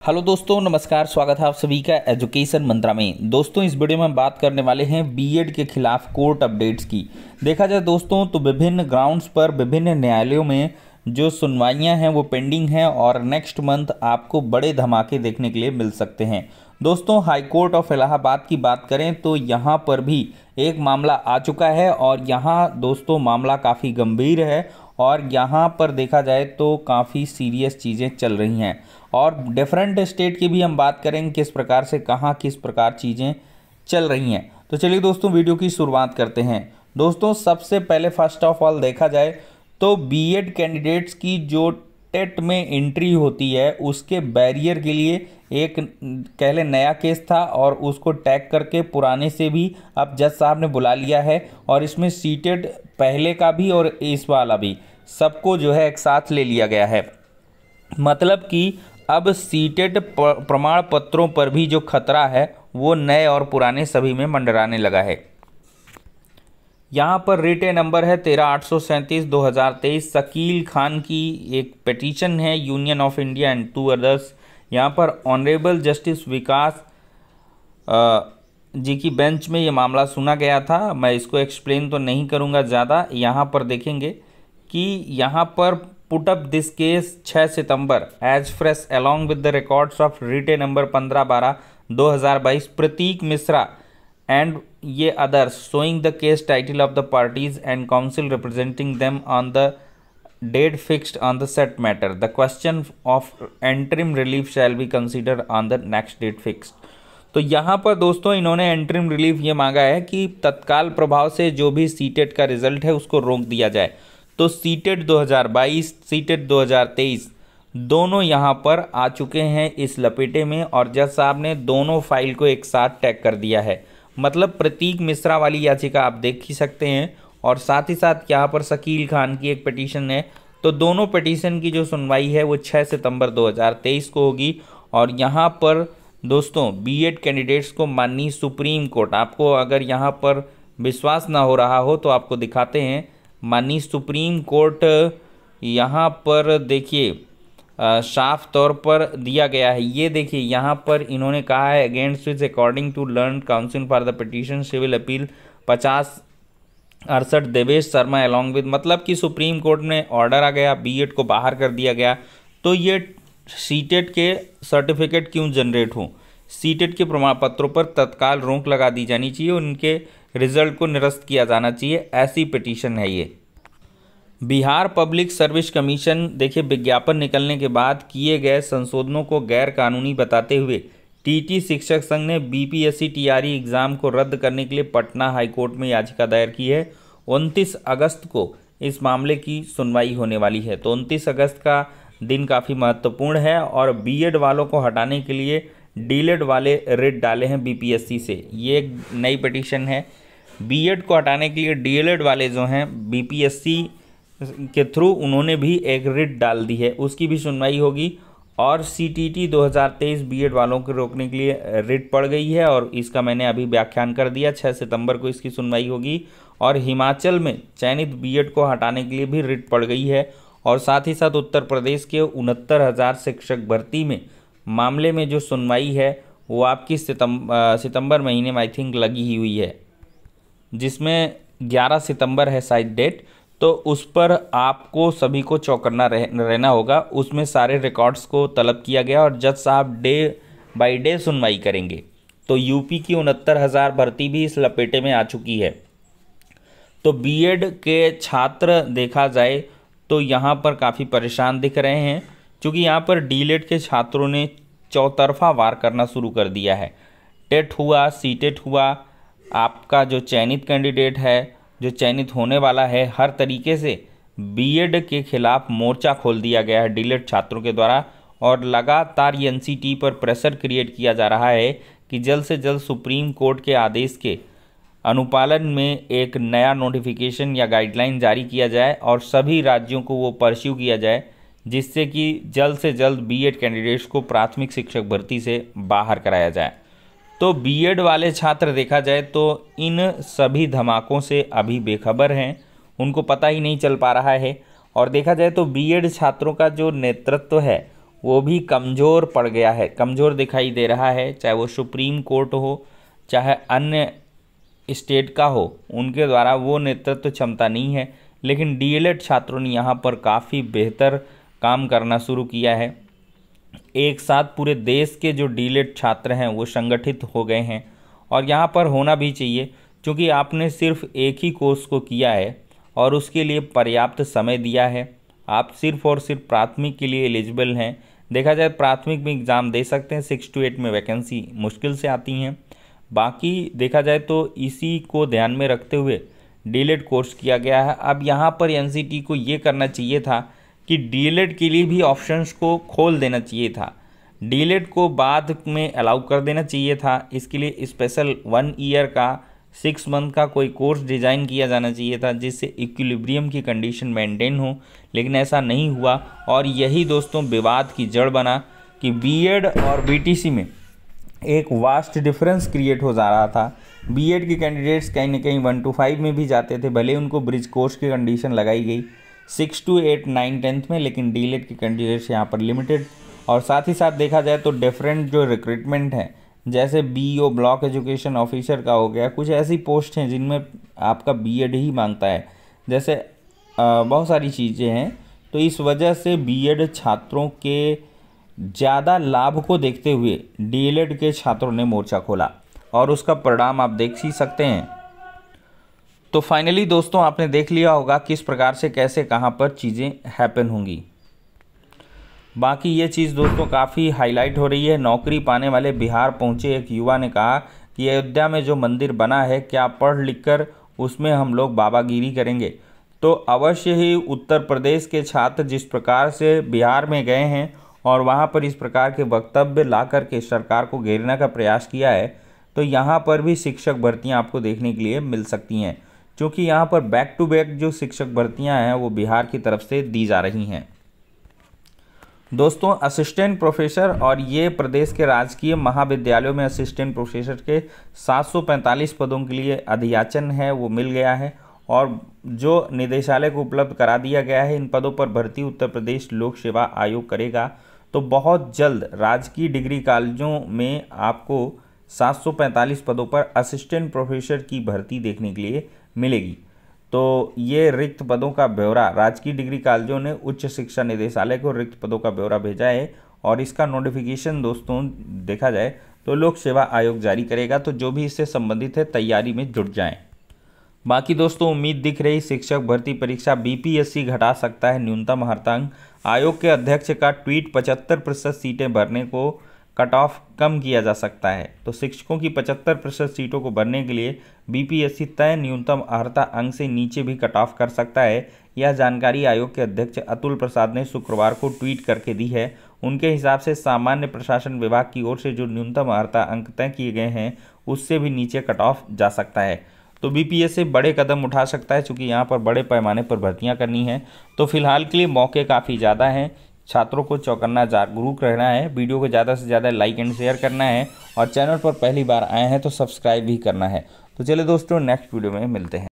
Hello दोस्तों, नमस्कार। स्वागत है आप सभी का एजुकेशन मंत्रा में। दोस्तों, इस वीडियो में हम बात करने वाले हैं बीएड के खिलाफ कोर्ट अपडेट्स की। देखा जाए दोस्तों तो विभिन्न ग्राउंड्स पर विभिन्न न्यायालयों में जो सुनवाइयां हैं वो पेंडिंग हैं और नेक्स्ट मंथ आपको बड़े धमाके देखने के लिए मिल सकते हैं। दोस्तों, हाई कोर्ट ऑफ इलाहाबाद की बात करें तो यहाँ पर भी एक मामला आ चुका है और यहाँ दोस्तों मामला काफ़ी गंभीर है और यहाँ पर देखा जाए तो काफ़ी सीरियस चीज़ें चल रही हैं। और डिफरेंट स्टेट की भी हम बात करेंगे किस प्रकार से कहाँ किस प्रकार चीज़ें चल रही हैं। तो चलिए दोस्तों वीडियो की शुरुआत करते हैं। दोस्तों, सबसे पहले फर्स्ट ऑफ ऑल देखा जाए तो बीएड कैंडिडेट्स की जो टेट में एंट्री होती है उसके बैरियर के लिए एक कह लें नया केस था और उसको टैग करके पुराने से भी अब जज साहब ने बुला लिया है और इसमें सीटेड पहले का भी और इस वाला भी सबको जो है एक साथ ले लिया गया है। मतलब कि अब सीटेड प्रमाण पत्रों पर भी जो खतरा है वो नए और पुराने सभी में मंडराने लगा है। यहाँ पर रिटे नंबर है 13,837/2023। शकील खान की एक पिटीशन है union of India and 2 others. यहाँ पर ऑनरेबल जस्टिस विकास जी की बेंच में ये मामला सुना गया था। मैं इसको एक्सप्लेन तो नहीं करूँगा ज़्यादा। यहाँ पर देखेंगे कि यहाँ पर पुट अप दिस केस 6 सितंबर as fresh along with the records of writ number 15/12/2022 Pratik Mishra and ये others showing the case title of the parties and counsel representing them on the date fixed on the said matter. The question of interim relief shall be consider on the next date fixed. तो यहाँ पर दोस्तों इन्होंने interim relief ये मांगा है कि तत्काल प्रभाव से जो भी सीटेट का रिजल्ट है उसको रोक दिया जाए। तो सीटेट 2022 सीटेट 2023 दोनों यहाँ पर आ चुके हैं इस लपेटे में और जज साहब ने दोनों फाइल को एक साथ टैग कर दिया है। मतलब प्रतीक मिश्रा वाली याचिका आप देख ही सकते हैं और साथ ही साथ यहाँ पर शकील खान की एक पिटीशन है। तो दोनों पिटीशन की जो सुनवाई है वो 6 सितंबर 2023 को होगी। और यहाँ पर दोस्तों बीएड कैंडिडेट्स को माननीय सुप्रीम कोर्ट, आपको अगर यहाँ पर विश्वास ना हो रहा हो तो आपको दिखाते हैं। माननीय सुप्रीम कोर्ट यहाँ पर देखिए साफ तौर पर दिया गया है। ये देखिए यहाँ पर इन्होंने कहा है against which according to learn counsel for the petition civil appeal 50/68 Devesh Sharma along with, मतलब कि सुप्रीम कोर्ट में ऑर्डर आ गया, बीएड को बाहर कर दिया गया। तो ये सीटेट के सर्टिफिकेट क्यों जनरेट हों, सीटेट के प्रमाण पत्रों पर तत्काल रोक लगा दी जानी चाहिए, उनके रिजल्ट को निरस्त किया जाना चाहिए, ऐसी पिटीशन है ये। बिहार पब्लिक सर्विस कमीशन देखिए विज्ञापन निकलने के बाद किए गए संशोधनों को गैर कानूनी बताते हुए टीटी शिक्षक संघ ने बीपीएससी टीआरई एग्जाम को रद्द करने के लिए पटना हाईकोर्ट में याचिका दायर की है। 29 अगस्त को इस मामले की सुनवाई होने वाली है। तो 29 अगस्त का दिन काफ़ी महत्वपूर्ण है और बीएड वालों को हटाने के लिए डीएलएड वाले रिट डाले हैं बीपीएससी से। ये एक नई पिटीशन है। बीएड को हटाने के लिए डीएलएड वाले जो हैं बीपीएससी के थ्रू उन्होंने भी एक रिट डाल दी है, उसकी भी सुनवाई होगी। और सीटीटी 2023 बीएड वालों को रोकने के लिए रिट पड़ गई है और इसका मैंने अभी व्याख्यान कर दिया। 6 सितंबर को इसकी सुनवाई होगी। और हिमाचल में चयनित बीएड को हटाने के लिए भी रिट पड़ गई है। और साथ ही साथ उत्तर प्रदेश के 69,000 शिक्षक भर्ती में मामले में जो सुनवाई है वो आपकी सितंबर महीने में आई थिंक लगी ही हुई है, जिसमें 11 सितंबर है शायद डेट। तो उस पर आपको सभी को चौकन्ना रहना होगा। उसमें सारे रिकॉर्ड्स को तलब किया गया और जज साहब डे बाय डे सुनवाई करेंगे। तो यूपी की 69,000 भर्ती भी इस लपेटे में आ चुकी है। तो बीएड के छात्र देखा जाए तो यहाँ पर काफ़ी परेशान दिख रहे हैं क्योंकि यहाँ पर डीएलएड के छात्रों ने चौतरफा वार करना शुरू कर दिया है। टेट हुआ, सीटेट हुआ, आपका जो चयनित कैंडिडेट है, जो चयनित होने वाला है, हर तरीके से बीएड के खिलाफ मोर्चा खोल दिया गया है डीएलएड छात्रों के द्वारा। और लगातार ये एनसीटी पर प्रेशर क्रिएट किया जा रहा है कि जल्द से जल्द सुप्रीम कोर्ट के आदेश के अनुपालन में एक नया नोटिफिकेशन या गाइडलाइन जारी किया जाए और सभी राज्यों को वो परस्यू किया जाए, जिससे कि जल्द से जल्द बीएड कैंडिडेट्स को प्राथमिक शिक्षक भर्ती से बाहर कराया जाए। तो बीएड वाले छात्र देखा जाए तो इन सभी धमाकों से अभी बेखबर हैं, उनको पता ही नहीं चल पा रहा है। और देखा जाए तो बीएड छात्रों का जो नेतृत्व है वो भी कमज़ोर पड़ गया है, कमज़ोर दिखाई दे रहा है। चाहे वो सुप्रीम कोर्ट हो, चाहे अन्य स्टेट का हो, उनके द्वारा वो नेतृत्व क्षमता नहीं है। लेकिन डीएलएड छात्रों ने यहाँ पर काफ़ी बेहतर काम करना शुरू किया है। एक साथ पूरे देश के जो डीएलएड छात्र हैं वो संगठित हो गए हैं, और यहाँ पर होना भी चाहिए, क्योंकि आपने सिर्फ एक ही कोर्स को किया है और उसके लिए पर्याप्त समय दिया है। आप सिर्फ और सिर्फ प्राथमिक के लिए एलिजिबल हैं। देखा जाए प्राथमिक में एग्ज़ाम दे सकते हैं, 6 to 8 में वैकेंसी मुश्किल से आती हैं। बाकी देखा जाए तो इसी को ध्यान में रखते हुए डीएलएड कोर्स किया गया है। अब यहाँ पर एनसीटी को ये करना चाहिए था कि डीएलएड के लिए भी ऑप्शंस को खोल देना चाहिए था, डीएलएड को बाद में अलाउ कर देना चाहिए था। इसके लिए स्पेशल 1 ईयर का 6 मंथ का कोई कोर्स डिज़ाइन किया जाना चाहिए था, जिससे इक्विलिब्रियम की कंडीशन मेंटेन हो, लेकिन ऐसा नहीं हुआ। और यही दोस्तों विवाद की जड़ बना कि बीएड और बीटीसी में एक वास्ट डिफरेंस क्रिएट हो जा रहा था। बीएड के कैंडिडेट्स कहीं ना कहीं 1 to 5 में भी जाते थे, भले उनको ब्रिज कोर्स की कंडीशन लगाई गई 6 to 8, 9, 10 में, लेकिन डीएलएड के कैंडिडेट्स यहाँ पर लिमिटेड। और साथ ही साथ देखा जाए तो डिफरेंट जो रिक्रूटमेंट है, जैसे बीईओ ब्लॉक एजुकेशन ऑफिसर का हो गया, कुछ ऐसी पोस्ट हैं जिनमें आपका बीएड ही मांगता है, जैसे बहुत सारी चीज़ें हैं। तो इस वजह से बीएड छात्रों के ज़्यादा लाभ को देखते हुए डीएलएड के छात्रों ने मोर्चा खोला, और उसका परिणाम आप देख ही सकते हैं। तो फाइनली दोस्तों आपने देख लिया होगा किस प्रकार से कैसे कहाँ पर चीज़ें हैपन होंगी। बाकी ये चीज़ दोस्तों काफ़ी हाईलाइट हो रही है। नौकरी पाने वाले बिहार पहुँचे एक युवा ने कहा कि अयोध्या में जो मंदिर बना है, क्या पढ़ लिख कर उसमें हम लोग बाबागिरी करेंगे? तो अवश्य ही उत्तर प्रदेश के छात्र जिस प्रकार से बिहार में गए हैं और वहाँ पर इस प्रकार के वक्तव्य ला कर के सरकार को घेरने का प्रयास किया है, तो यहाँ पर भी शिक्षक भर्तियाँ आपको देखने के लिए मिल सकती हैं, क्योंकि यहाँ पर बैक टू बैक जो शिक्षक भर्तियाँ हैं वो बिहार की तरफ से दी जा रही हैं। दोस्तों असिस्टेंट प्रोफेसर और ये प्रदेश के राजकीय महाविद्यालयों में असिस्टेंट प्रोफेसर के 745 पदों के लिए अधियाचन है वो मिल गया है, और जो निदेशालय को उपलब्ध करा दिया गया है। इन पदों पर भर्ती उत्तर प्रदेश लोक सेवा आयोग करेगा। तो बहुत जल्द राजकीय डिग्री कॉलेजों में आपको 745 पदों पर असिस्टेंट प्रोफेसर की भर्ती देखने के लिए मिलेगी। तो ये रिक्त पदों का ब्यौरा राजकीय डिग्री कॉलेजों ने उच्च शिक्षा निदेशालय को रिक्त पदों का ब्यौरा भेजा है, और इसका नोटिफिकेशन दोस्तों देखा जाए तो लोक सेवा आयोग जारी करेगा। तो जो भी इससे संबंधित है तैयारी में जुट जाएं। बाकी दोस्तों उम्मीद दिख रही शिक्षक भर्ती परीक्षा बीपीएससी घटा सकता है न्यूनतम अर्हतांक। आयोग के अध्यक्ष का ट्वीट 75% सीटें भरने को कट ऑफ कम किया जा सकता है। तो शिक्षकों की 75% सीटों को भरने के लिए बीपीएससी तय न्यूनतम अर्हता अंक से नीचे भी कट ऑफ कर सकता है। यह जानकारी आयोग के अध्यक्ष अतुल प्रसाद ने शुक्रवार को ट्वीट करके दी है। उनके हिसाब से सामान्य प्रशासन विभाग की ओर से जो न्यूनतम अर्हता अंक तय किए गए हैं उससे भी नीचे कट ऑफ जा सकता है। तो बीपीएससी बड़े कदम उठा सकता है, क्योंकि यहाँ पर बड़े पैमाने पर भर्तियाँ करनी हैं। तो फिलहाल के लिए मौके काफ़ी ज़्यादा हैं, छात्रों को चौकन्ना जागरूक रहना है। वीडियो को ज़्यादा से ज़्यादा लाइक एंड शेयर करना है, और चैनल पर पहली बार आए हैं तो सब्सक्राइब भी करना है। तो चलिए दोस्तों नेक्स्ट वीडियो में मिलते हैं।